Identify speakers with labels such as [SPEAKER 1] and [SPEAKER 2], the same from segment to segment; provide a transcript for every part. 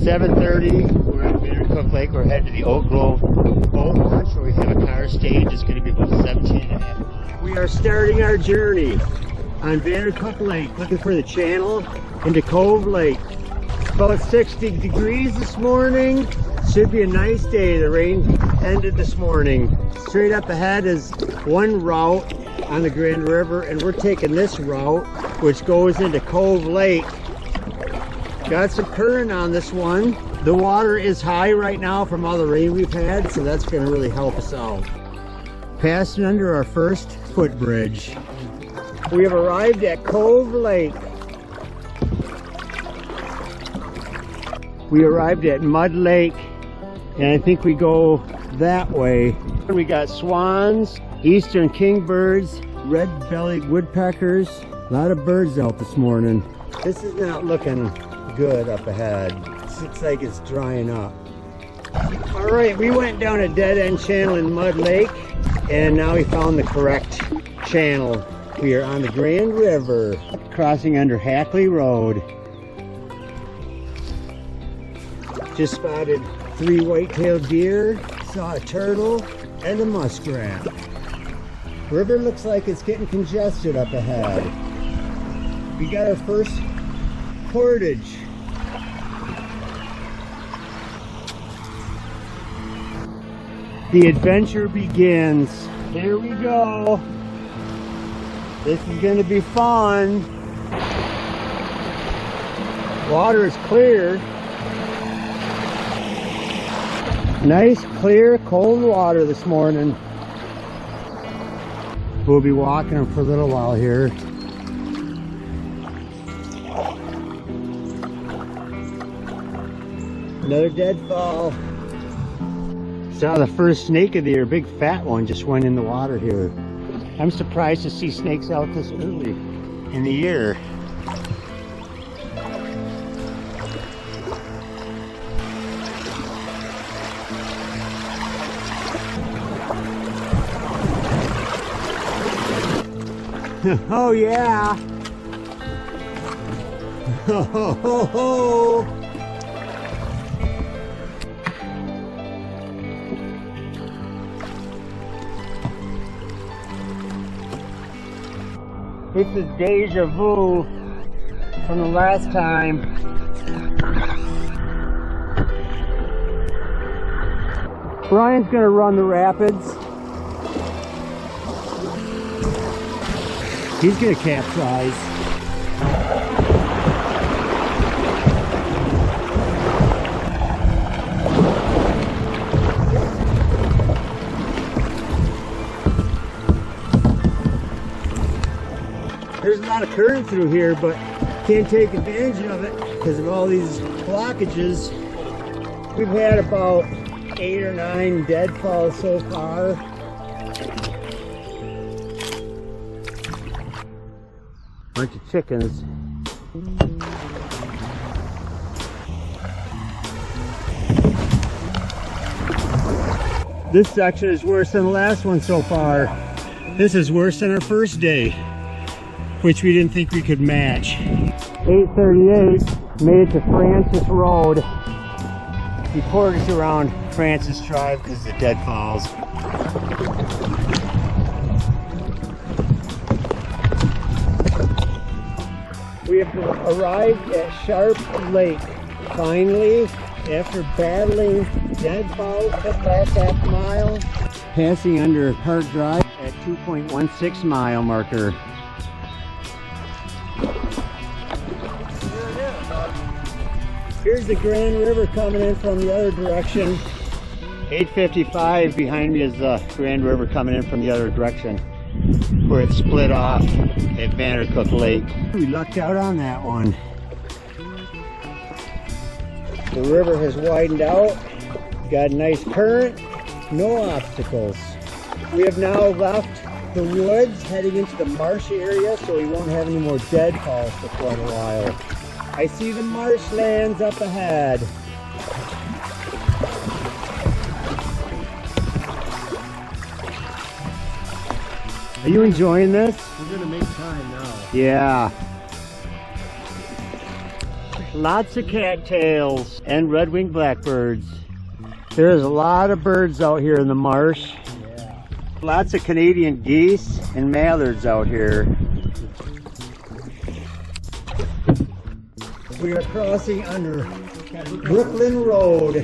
[SPEAKER 1] 7:30, we're at Vandercook Lake. We're headed to the Oak Grove boat launch where we have a car stage. It's going to be about 17.5 miles. We are starting our journey on Vandercook Lake, looking for the channel into Cove Lake. It's about 60 degrees this morning. Should be a nice day. The rain ended this morning. Straight up ahead is one route on the Grand River, and we're taking this route, which goes into Cove Lake. Got some current on this one. The water is high right now from all the rain we've had, so that's going to really help us out. Passing under our first footbridge. We have arrived at Cove Lake. We arrived at Mud Lake, and I think we go that way. We got swans, eastern kingbirds, red-bellied woodpeckers. A lot of birds out this morning. This is not looking good up ahead. It looks like it's drying up. All right, we went down a dead-end channel in Mud Lake, and now we found the correct channel. We are on the Grand River, crossing under Hackley Road. Just spotted 3 white-tailed deer, saw a turtle, and a muskrat. River looks like it's getting congested up ahead. We got our first portage. The adventure begins. Here we go. This is going to be fun. Water is clear. Nice, clear, cold water this morning. We'll be walking them for a little while here. Another deadfall. Saw the first snake of the year, big fat one, just went in the water here. I'm surprised to see snakes out this early in the year. Oh yeah! Ho ho ho ho! This is deja vu from the last time. Brian's gonna run the rapids. He's gonna capsize. There's a lot of current through here, but can't take advantage of it because of all these blockages. We've had about 8 or 9 deadfalls so far. Bunch of chickens. This section is worse than the last one so far. This is worse than our first day, which we didn't think we could match. 8:38, made it to Francis Road. We portaged around Francis Drive because of the deadfalls. We have arrived at Sharp Lake. Finally, after battling deadfalls for the last half mile, passing under Park Drive at 2.16 mile marker. Here's the Grand River coming in from the other direction. 8:55 behind me is the Grand River coming in from the other direction, where it split off at Vandercook Lake. We lucked out on that one. The river has widened out, got a nice current, no obstacles. We have now left the woods, heading into the marshy area, so we won't have any more deadfalls for quite a while. I see the marshlands up ahead. Are you enjoying this?
[SPEAKER 2] We're gonna make time now.
[SPEAKER 1] Yeah. lots of cattails and red-winged blackbirds. There's a lot of birds out here in the marsh. Lots of Canadian geese and mallards out here. We are crossing under Brooklyn Road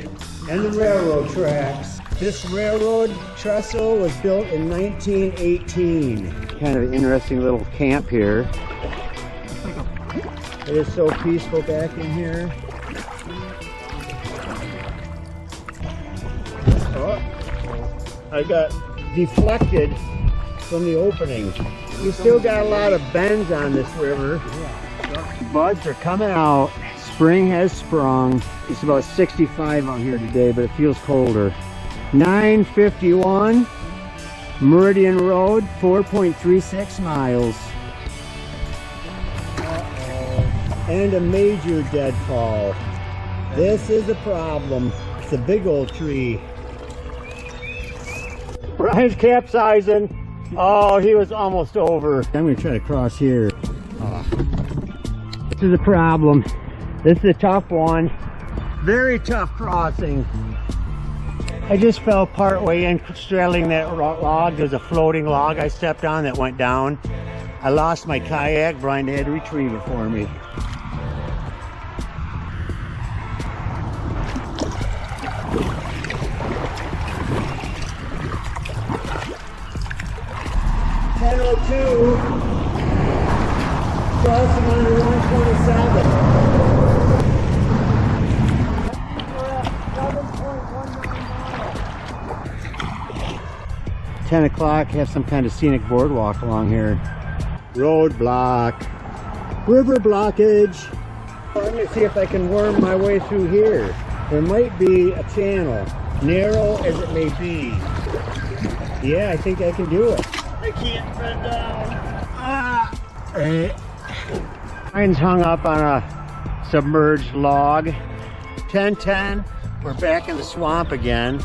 [SPEAKER 1] and the railroad tracks. This railroad trestle was built in 1918. Kind of an interesting little camp here. It is so peaceful back in here. Oh, I got deflected from the opening. We still got a lot of bends on this river. Buds are coming out. Spring has sprung. It's about 65 out here today, but it feels colder. 951 Meridian Road, 4.36 miles. And a major deadfall. This is a problem. It's a big old tree. Brian's capsizing. Oh, he was almost over. I'm going to try to cross here. This is a problem. This is a tough one. Very tough crossing. I just fell part way in straddling that log. There's a floating log I stepped on that went down. I lost my kayak. Brian had to retrieve it for me. Crossing under 127. 10 o'clock, have some kind of scenic boardwalk along here. Roadblock. River blockage. I'm going to see if I can worm my way through here. There might be a channel, narrow as it may be. Yeah, I think I can do it. I can't run down. Mine's hung up on a submerged log. 10:10, we're back in the swamp again.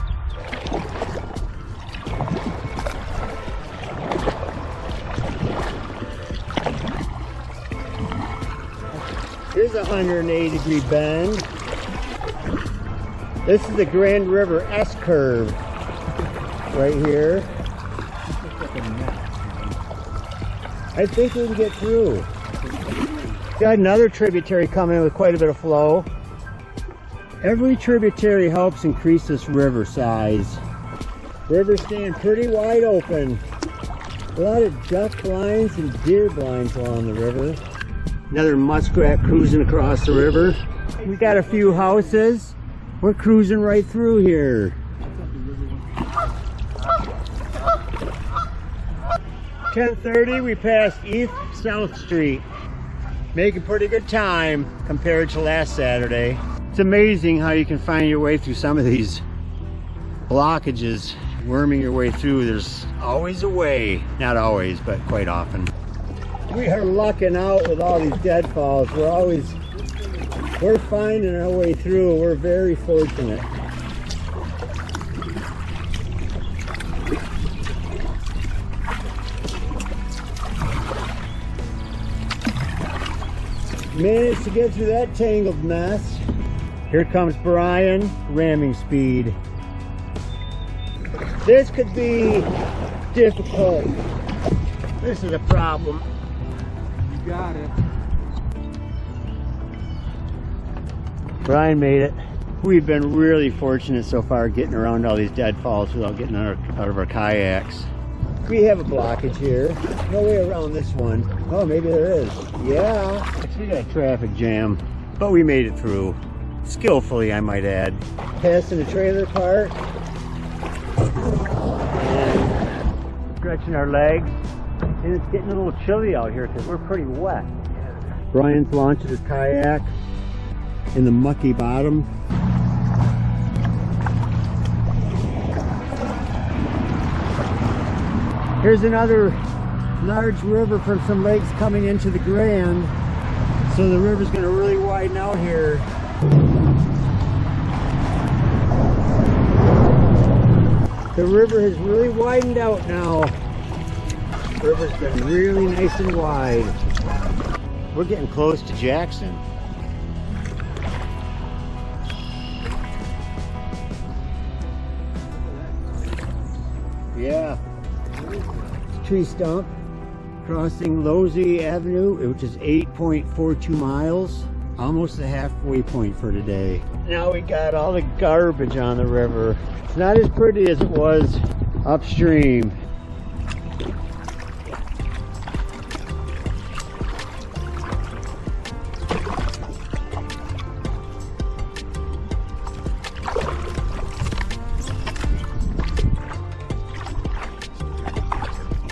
[SPEAKER 1] Here's a 180-degree bend. This is the Grand River S curve right here. I think we can get through. Got another tributary coming in with quite a bit of flow. Every tributary helps increase this river size. River's staying pretty wide open. A lot of duck blinds and deer blinds along the river. Another muskrat cruising across the river. We got a few houses. We're cruising right through here. 10:30, we passed East South Street. Making pretty good time compared to last Saturday. It's amazing how you can find your way through some of these blockages, worming your way through. There's always a way. Not always, but quite often. We are lucking out with all these deadfalls. We're finding our way through. We're very fortunate. Managed to get through that tangled mess. Here comes Brian, ramming speed. This could be difficult. This is a problem.
[SPEAKER 2] You got it.
[SPEAKER 1] Brian made it. We've been really fortunate so far getting around all these deadfalls without getting out of our kayaks. We have a blockage here. No way around this one. Oh, maybe there is. Yeah. We got a traffic jam, but we made it through. Skillfully, I might add. Passing the trailer park. And stretching our legs. And it's getting a little chilly out here because we're pretty wet. Brian's launching his kayak in the mucky bottom. Here's another large river from some lakes coming into the Grand. So the river's going to really widen out here. The river has really widened out now. The river's been really nice and wide. We're getting close to Jackson. Yeah. Tree stump crossing Losey Avenue, which is 8.42 miles. Almost the halfway point for today. Now we got all the garbage on the river. It's not as pretty as it was upstream.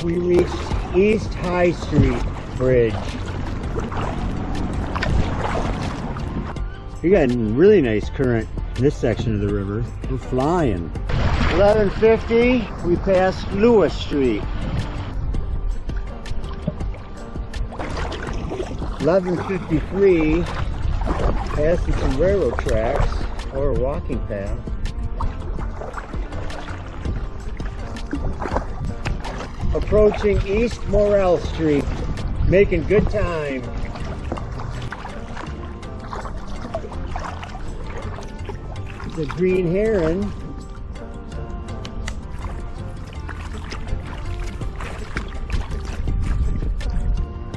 [SPEAKER 1] We reached East High Street Bridge. We got a really nice current in this section of the river. We're flying. 11:50, we passed Lewis Street. 11:53, passing some railroad tracks or a walking path. Approaching East Morrell Street, making good time. The green heron.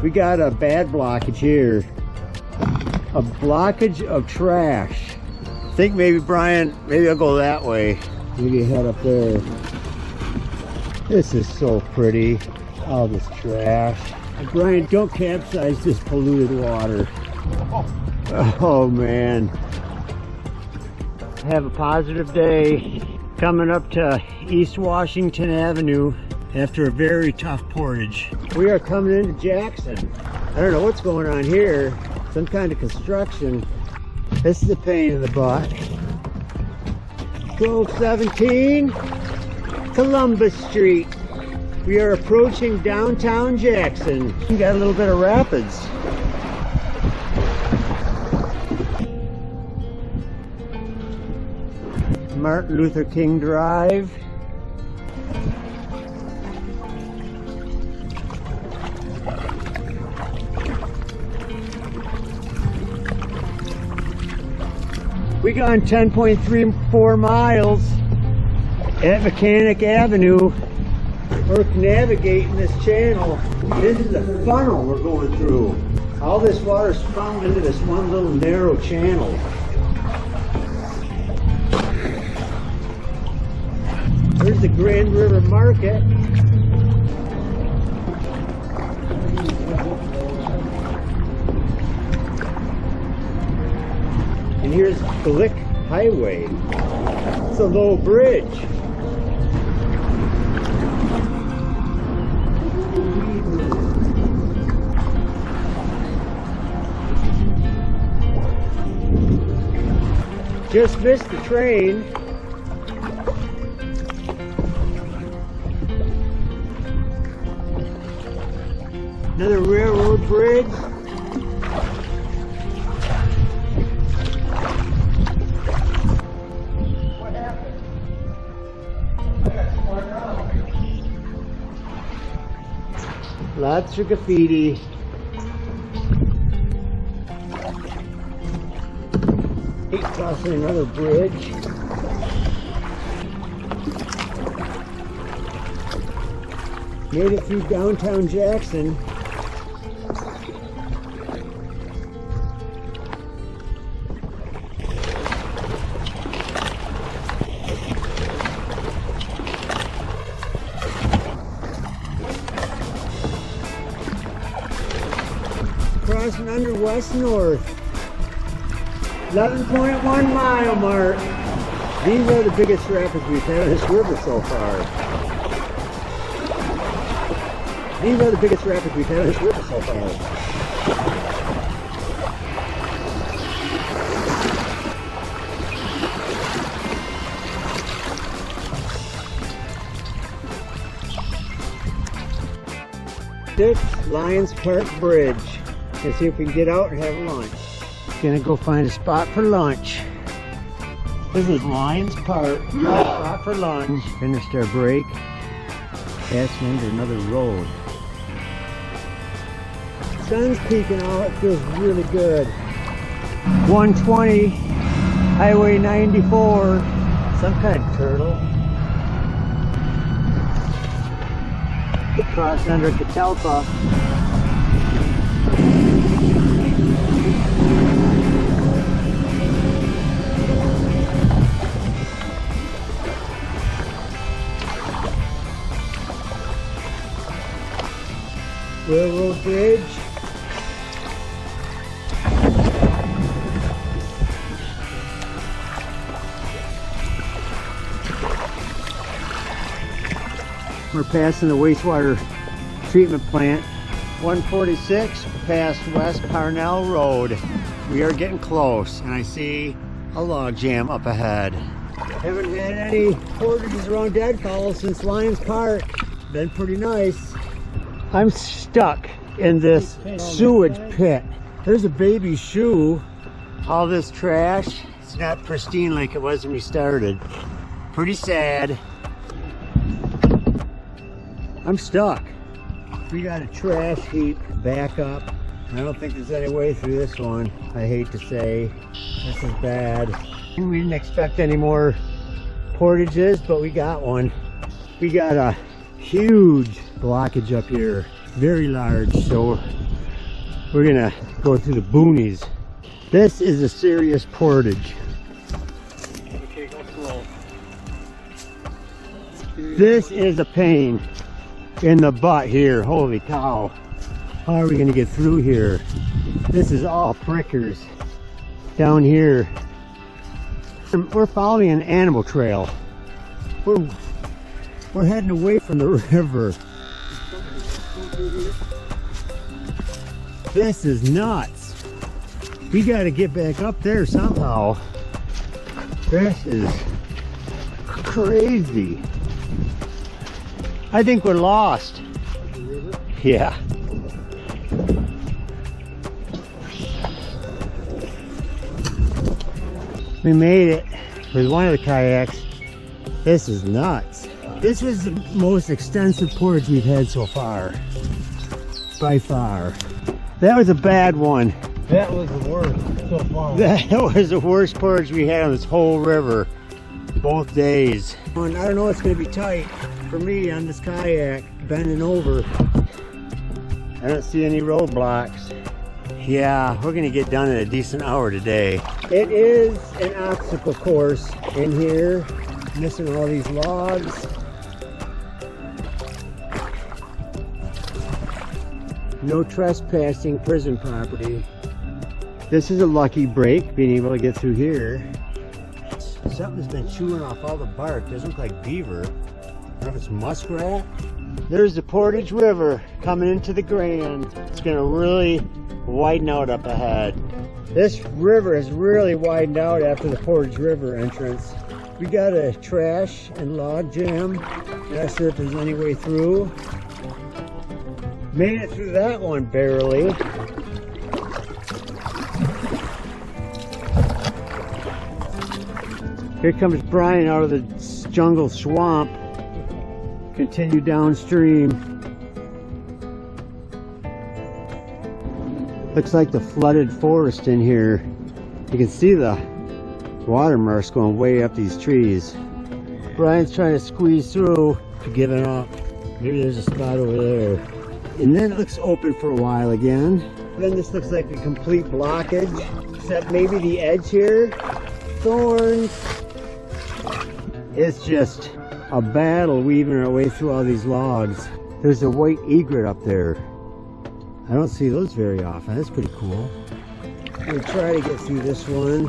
[SPEAKER 1] We got a bad blockage here. A blockage of trash. I think maybe, Brian, maybe I'll go that way. Maybe head up there. This is so pretty. All this trash. Brian, don't capsize this polluted water. Oh man. Have a positive day. Coming up to East Washington Avenue after a very tough portage. We are coming into Jackson. I don't know what's going on here. Some kind of construction. This is a pain in the butt. 1217 Columbus Street. We are approaching downtown Jackson. We got a little bit of rapids. Martin Luther King Drive. We gone 10.34 miles at Mechanic Avenue. We're navigating this channel. This is a funnel we're going through. All this water's funneled into this one little narrow channel. There's the Grand River Market. And here's Glick Highway. It's a low bridge. Just missed the train. Another railroad bridge. What happened? I got spun around. Lots of graffiti. Crossing another bridge. Made it through downtown Jackson. Crossing under West North. 11.1 mile mark. These are the biggest rapids we've had on this river so far. These are the biggest rapids we've had on this river so far. Lions Park Bridge. Let's see if we can get out and have lunch. Gonna go find a spot for lunch. This is Lions Park. Spot for lunch. Finished our break. Passing into another road. Sun's peeking out. It feels really good. 120 Highway 94. Some kind of turtle. Cross under Catalpa. Railroad Bridge. We're passing the wastewater treatment plant. 146 past West Parnell Road. We are getting close, and I see a log jam up ahead. Haven't had any portages around Deadfall since Lions Park. Been pretty nice. I'm stuck in this sewage pit. There's a baby shoe. All this trash. It's not pristine like it was when we started. Pretty sad. I'm stuck. We got a trash heap back up. I don't think there's any way through this one. I hate to say. This is bad. We didn't expect any more portages, but we got one. We got a huge blockage up here. Very large, so we're gonna go through the boonies. This is a serious portage. Okay, go slow. This is a pain in the butt here. Holy cow. How are we gonna get through here? This is all prickers down here. We're following an animal trail. We're heading away from the river. This is nuts. We gotta get back up there somehow. This is crazy. I think we're lost. Yeah. We made it with one of the kayaks. This is nuts. This was the most extensive portage we've had so far. By far. That was a bad one.
[SPEAKER 2] That was the worst so far.
[SPEAKER 1] That was the worst portage we had on this whole river. Both days. I don't know, it's gonna be tight for me on this kayak, bending over. I don't see any roadblocks. Yeah, we're gonna get done in a decent hour today. It is an obstacle course in here. Missing all these logs. No trespassing prison property. This is a lucky break, being able to get through here. Something's been chewing off all the bark. Doesn't look like beaver. I don't know if it's muskrat. There's the Portage River coming into the Grand. It's gonna really widen out up ahead. This river has really widened out after the Portage River entrance. We got a trash and log jam. Not sure if there's any way through. Made it through that one barely. Here comes Brian out of the jungle swamp. Continue downstream. Looks like the flooded forest in here. You can see the watermarks going way up these trees. Brian's trying to squeeze through, giving up. Maybe there's a spot over there. And then it looks open for a while again. Then this looks like a complete blockage, except maybe the edge here. Thorns. It's just a battle weaving our way through all these logs. There's a white egret up there. I don't see those very often. That's pretty cool. We'll try to get through this one.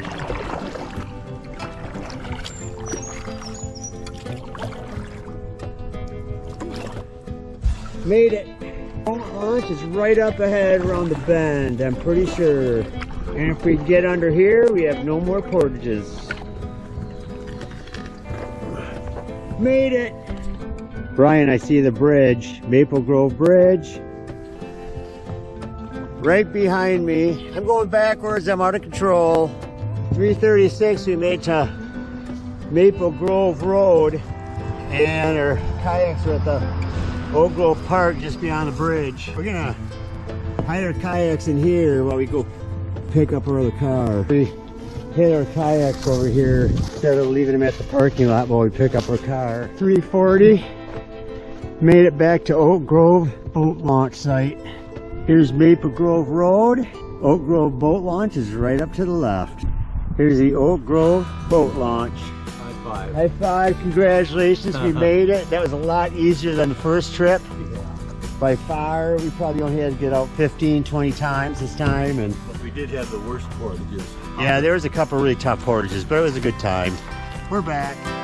[SPEAKER 1] Made it. Launch is right up ahead around the bend, I'm pretty sure. And if we get under here, we have no more portages. Made it! Brian, I see the bridge, Maple Grove Bridge. Right behind me. I'm going backwards, I'm out of control. 336, we made to Maple Grove Road. And our kayaks are at the Oak Grove Park just beyond the bridge. We're gonna hide our kayaks in here while we go pick up our other car. We hid our kayaks over here instead of leaving them at the parking lot while we pick up our car. 340, Made it back to Oak Grove boat launch site. Here's Maple Grove Road. Oak Grove boat launch is right up to the left. Here's the Oak Grove boat launch.
[SPEAKER 2] High five.
[SPEAKER 1] High five, congratulations, we made it. That was a lot easier than the first trip. By far, we probably only had to get out 15, 20 times this time.
[SPEAKER 2] But we did have the worst portages.
[SPEAKER 1] Yeah, there was a couple really tough portages, but it was a good time. We're back.